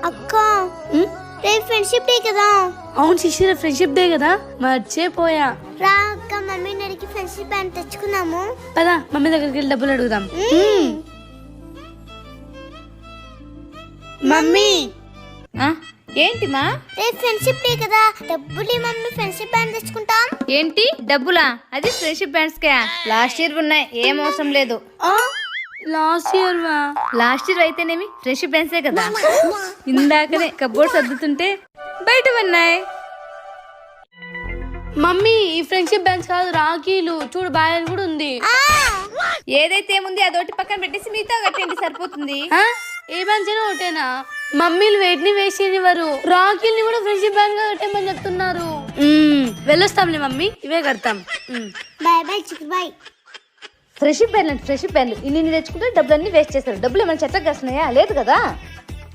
అక్క రేపు friendship day కదా. అవును శిశిర, ఫ్రెండ్షిప్ డే కదా, మర్చిపోయా. రా అక్క, మమ్మీని అడిగి ఫ్రెండ్షిప్ బ్యాండ్ తెచ్చుకున్నాము. పదా మమ్మీ దగ్గరికి వెళ్ళి డబ్బులు అడుగుదాం. మమ్మీ ఏంటి మా? రేపు ఫ్రెండ్షిప్ డే కదా, డబ్బులు మమ్మీ ఫ్రెండ్షిప్ బ్యాండ్ తెచ్చుకుంటాం. ఏంటి డబ్బులా? అది ఫ్రెండ్షిప్ బ్యాండ్స్ కే. లాస్ట్ ఇయర్ ఉన్నాయి, ఏం అవసరం లేదు. లాస్ట్ ఇయర్ వా? లాస్ట్ ఇయర్ అయితేనేమి ఫ్రెండ్షిప్ బ్యాండ్సే కదా. ఇందాకనే కబోర్డ్ సర్దుతుంటే బయట ఉన్నాయి. మమ్మీ ఈ ఫ్రెండ్షిప్ బ్యాండ్స్ కాదు, రాఖీలు చూడు, బాయ్ అని కూడా ఉంది. ఏదైతే ఏముంది అదొకటి పక్కన పెట్టేసి మిగతా కట్టండి, సరిపోతుంది. ఏ బ్యాండ్స్ అయినా ఒకటేనా? మమ్మీలు వేటిని వేస్ట్ చేయనివ్వరు, రాఖీల్ని కూడా ఫ్రెండ్షిప్ బ్యాండ్ గా కట్టేమని చెప్తున్నారు. వెళ్ళొస్తాంలే మమ్మీ, ఇవే కడతాం. బాయ్ బాయ్ చిక్కు బాయ్. ఫ్రెండ్షిప్ బ్యాండ్ అంటే ఫ్రెండ్షిప్ బ్యాండ్ ఇన్ని తెచ్చుకుంటే డబ్బులు అన్ని వేస్ట్ చేస్తారు. డబ్బులు ఏమైనా చెట్లకు వస్తున్నాయా? లేదు కదా.